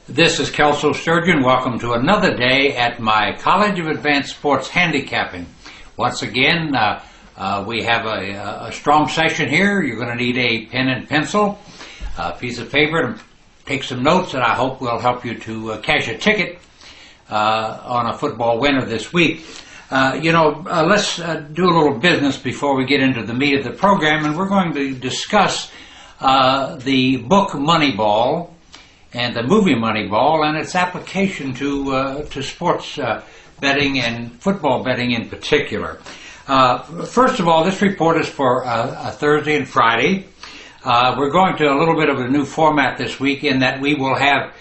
This is Kelso Sturgeon. Welcome to another day at my College of Advanced Sports Handicapping. Once again, we have a strong session here. You're going to need a pen and pencil, a piece of paper, and take some notes that I hope will help you to cash a ticket on a football winner this week. Let's do a little business before we get into the meat of the program, and we're going to discuss the book Moneyball and the movie Moneyball and its application to sports betting and football betting in particular. First of all, this report is for Thursday and Friday. We're going to a little bit of a new format this week in that we will have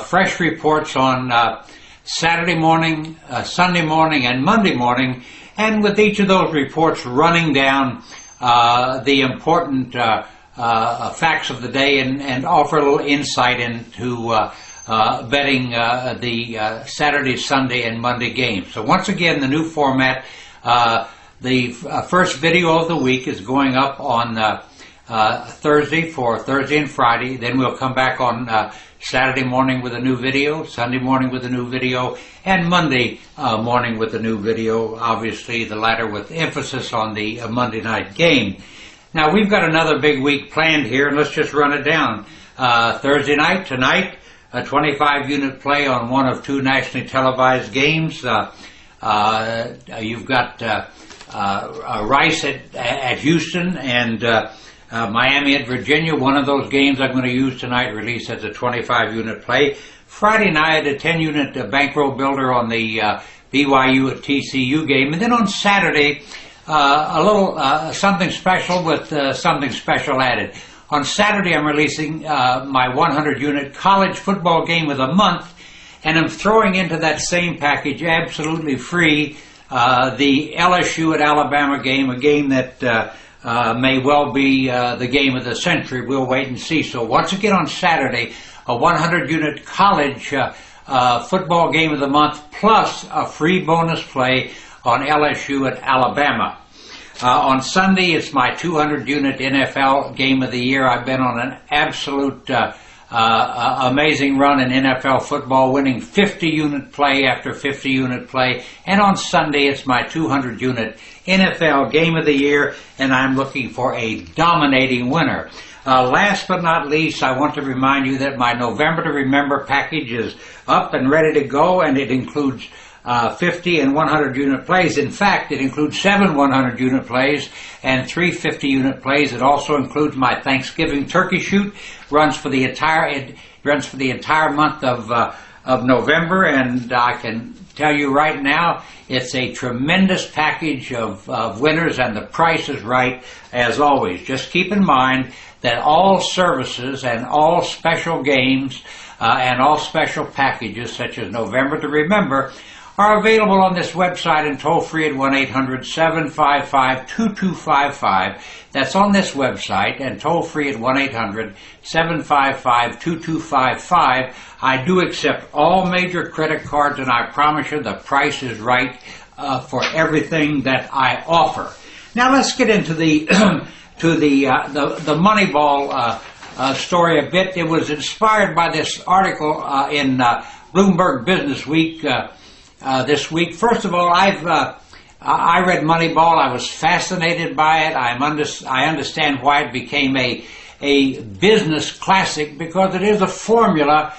fresh reports on Saturday morning, Sunday morning, and Monday morning, and with each of those reports running down the important facts of the day and offer a little insight into betting the Saturday, Sunday, and Monday games. So once again, the new format, the first video of the week is going up on Thursday for Thursday and Friday. Then we'll come back on Saturday morning with a new video, Sunday morning with a new video, and Monday morning with a new video, obviously the latter with emphasis on the Monday night game. Now, we've got another big week planned here, and let's just run it down. Thursday night, tonight, a 25-unit play on one of two nationally televised games. You've got Rice at Houston and Miami at Virginia. One of those games I'm going to use tonight, released as a 25-unit play. Friday night, a 10-unit bankroll builder on the BYU at TCU game. And then on Saturday, a little something special with something special added. On Saturday, I'm releasing my 100-unit college football game of the month, and I'm throwing into that same package, absolutely free, the LSU at Alabama game, a game that may well be the game of the century. We'll wait and see. So once again on Saturday, a 100-unit college football game of the month, plus a free bonus play on LSU at Alabama. On Sunday, it's my 200-unit NFL game of the year. I've been on an absolute amazing run in NFL football, winning 50-unit play after 50-unit play. And on Sunday, it's my 200-unit NFL game of the year, and I'm looking for a dominating winner. Last but not least, I want to remind you that my November to Remember package is up and ready to go, and it includes 50 and 100-unit plays. In fact, it includes 7 100-unit plays and 3 50-unit plays. It also includes my Thanksgiving turkey shoot. Runs for the entire month of November, and I can tell you right now, it's a tremendous package of winners, and the price is right as always. Just keep in mind that all services and all special games and all special packages, such as November to Remember, are available on this website and toll-free at 1-800-755-2255. That's on this website and toll-free at 1-800-755-2255. I do accept all major credit cards, and I promise you the price is right for everything that I offer. Now let's get into the the Moneyball story a bit. It was inspired by this article in Bloomberg Business Week this week. First of all, I read Moneyball. I was fascinated by it. I understand why it became a business classic, because it is a formula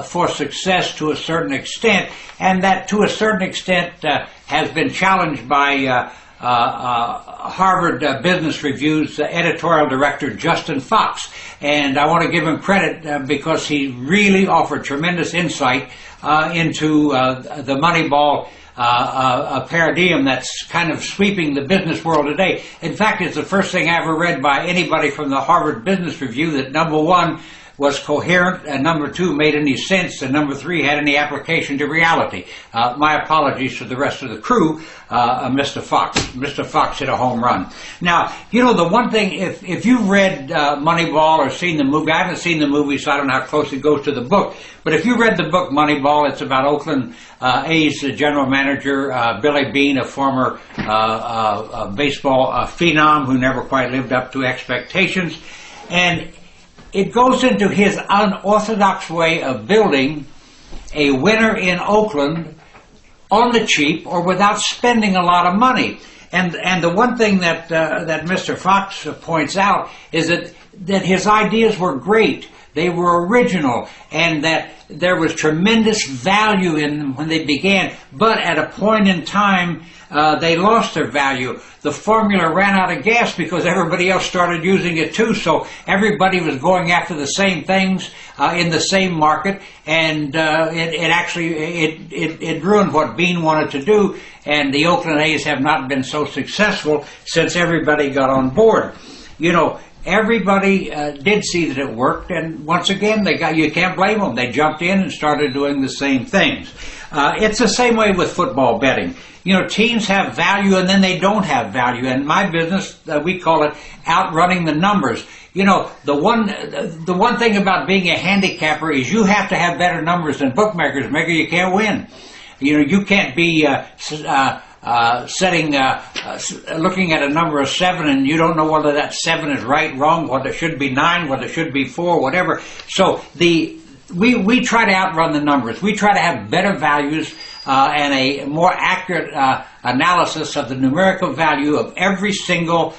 for success to a certain extent, and that to a certain extent has been challenged by Harvard Business Review's editorial director, Justin Fox. And I want to give him credit because he really offered tremendous insight into the Moneyball paradigm that's kind of sweeping the business world today. In fact, it's the first thing I ever read by anybody from the Harvard Business Review that, number one, was coherent, and number two, made any sense, and number three, had any application to reality. My apologies to the rest of the crew, Mr. Fox. Mr. Fox hit a home run. Now, you know, the one thing, if you've read Moneyball or seen the movie, I haven't seen the movie, so I don't know how close it goes to the book, but if you read the book Moneyball, it's about Oakland A's general manager, Billy Beane, a former baseball phenom who never quite lived up to expectations. And it goes into his unorthodox way of building a winner in Oakland on the cheap or without spending a lot of money. And the one thing that Mr. Fox points out is that his ideas were great. They were original, and that there was tremendous value in them when they began. But at a point in time, they lost their value. The formula ran out of gas because everybody else started using it too. So everybody was going after the same things in the same market, and it ruined what Bean wanted to do. And the Oakland A's have not been so successful since everybody got on board. You know, everybody did see that it worked, and once again, you can't blame them. They jumped in and started doing the same things. It's the same way with football betting. You know, teams have value and then they don't have value. In my business, we call it outrunning the numbers. You know, the one thing about being a handicapper is you have to have better numbers than bookmakers. Maybe you can't win. You know, you can't be looking at a number of 7 and you don't know whether that 7 is right, wrong, whether it should be 9, whether it should be 4, whatever. So we try to outrun the numbers. We try to have better values and a more accurate analysis of the numerical value of every single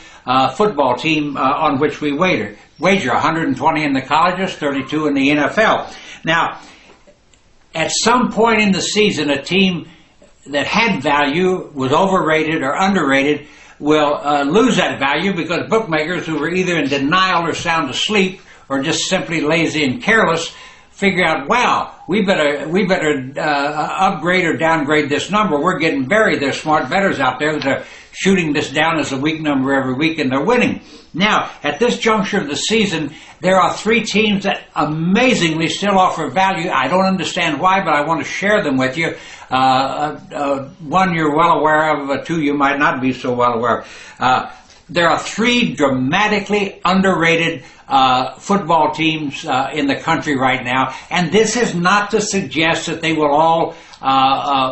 football team on which we wager 120 in the colleges, 32 in the NFL. Now, at some point in the season, a team that had value, was overrated or underrated, will lose that value because bookmakers who were either in denial or sound asleep or just simply lazy and careless figure out, wow, we better upgrade or downgrade this number. We're getting buried. There's smart bettors out there that are shooting this down as a weak number every week, and they're winning. Now, at this juncture of the season, there are 3 teams that amazingly still offer value. I don't understand why, but I want to share them with you. One you're well aware of, 2 you might not be so well aware of. There are 3 dramatically underrated football teams in the country right now, and this is not to suggest that they will all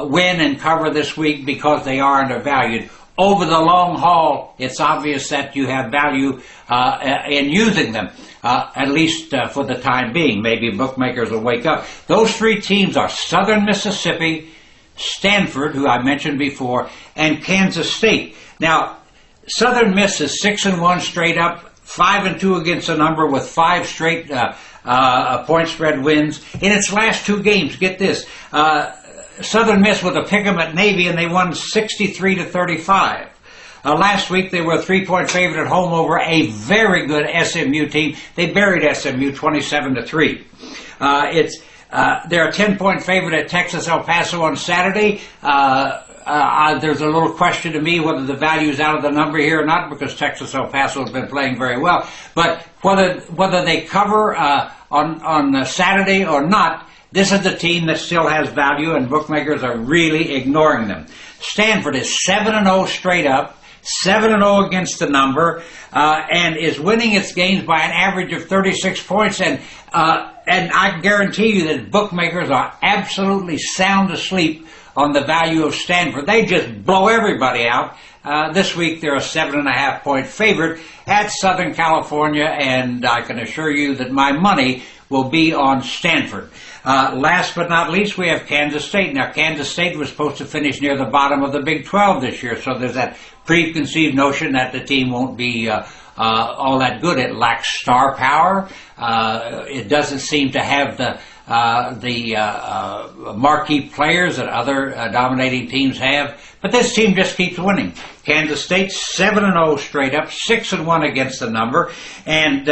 win and cover this week because they are undervalued. Over the long haul, it's obvious that you have value in using them, at least for the time being. Maybe bookmakers will wake up. Those 3 teams are Southern Mississippi, Stanford, who I mentioned before, and Kansas State. Now, Southern Miss is 6-1 straight up, 5-2 against the number with 5 straight point spread wins in its last 2 games. Get this. Southern Miss with a pick'em at Navy, and they won 63-35. Last week they were a 3-point favorite at home over a very good SMU team. They buried SMU 27-3. They're a 10-point favorite at Texas El Paso on Saturday. There's a little question to me whether the value is out of the number here or not, because Texas El Paso has been playing very well. But whether they cover on Saturday or not, this is the team that still has value, and bookmakers are really ignoring them. Stanford is 7-0 straight up, 7-0 against the number, and is winning its games by an average of 36 points. And I guarantee you that bookmakers are absolutely sound asleep on the value of Stanford. They just blow everybody out. This week they're a 7.5-point favorite at Southern California, and I can assure you that my money will be on Stanford. Last but not least, we have Kansas State. Now, Kansas State was supposed to finish near the bottom of the Big 12 this year, so there's that preconceived notion that the team won't be all that good. It lacks star power. It doesn't seem to have the marquee players that other dominating teams have. But this team just keeps winning. Kansas State 7-0 straight up, 6-1 against the number, and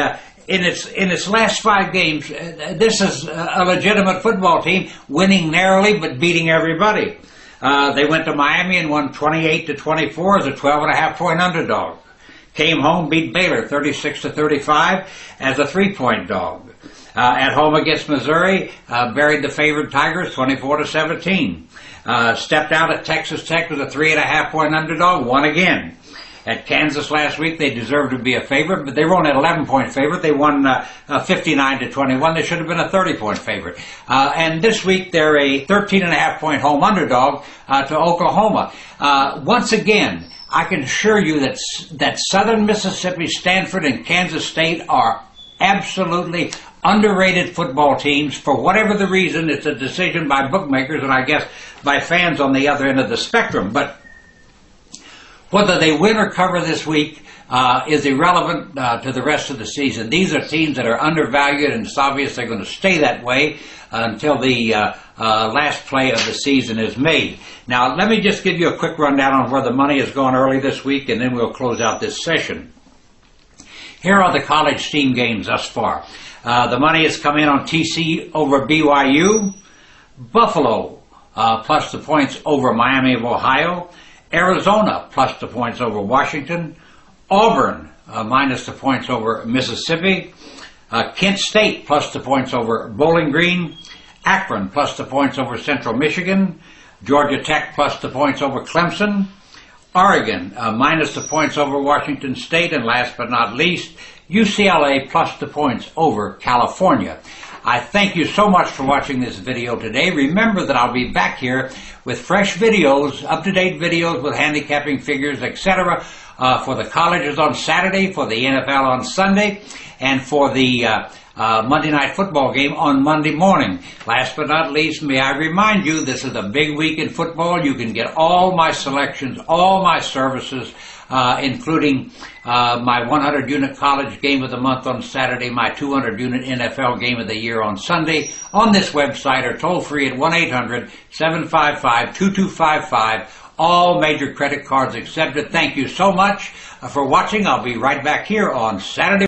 in its last 5 games, this is a legitimate football team, winning narrowly but beating everybody. They went to Miami and won 28-24 as a 12.5-point underdog. Came home, beat Baylor 36-35 as a 3-point dog. At home against Missouri, buried the favored Tigers 24-17. Stepped out at Texas Tech as a 3.5-point underdog, won again. At Kansas last week, they deserved to be a favorite, but they were only an 11-point favorite. They won 59-21. They should have been a 30-point favorite. And this week, they're a 13.5-point home underdog to Oklahoma. Once again, I can assure you that Southern Mississippi, Stanford, and Kansas State are absolutely underrated football teams. For whatever the reason, it's a decision by bookmakers and I guess by fans on the other end of the spectrum. But whether they win or cover this week is irrelevant to the rest of the season. These are teams that are undervalued, and it's obvious they're going to stay that way until the last play of the season is made. Now, let me just give you a quick rundown on where the money has gone early this week, and then we'll close out this session. Here are the college team games thus far. The money has come in on TC over BYU, Buffalo plus the points over Miami of Ohio, Arizona plus the points over Washington, Auburn minus the points over Mississippi, Kent State plus the points over Bowling Green, Akron plus the points over Central Michigan, Georgia Tech plus the points over Clemson, Oregon minus the points over Washington State, and last but not least, UCLA plus the points over California. I thank you so much for watching this video today. Remember that I'll be back here with fresh videos, up-to-date videos with handicapping figures, etc. For the colleges on Saturday, for the NFL on Sunday, and for the Monday Night Football game on Monday morning. Last but not least, may I remind you, this is a big week in football. You can get all my selections, all my services, including my 100-unit college game of the month on Saturday, my 200-unit NFL game of the year on Sunday, on this website, or toll-free at 1-800-755-2255. All major credit cards accepted. Thank you so much for watching. I'll be right back here on Saturday.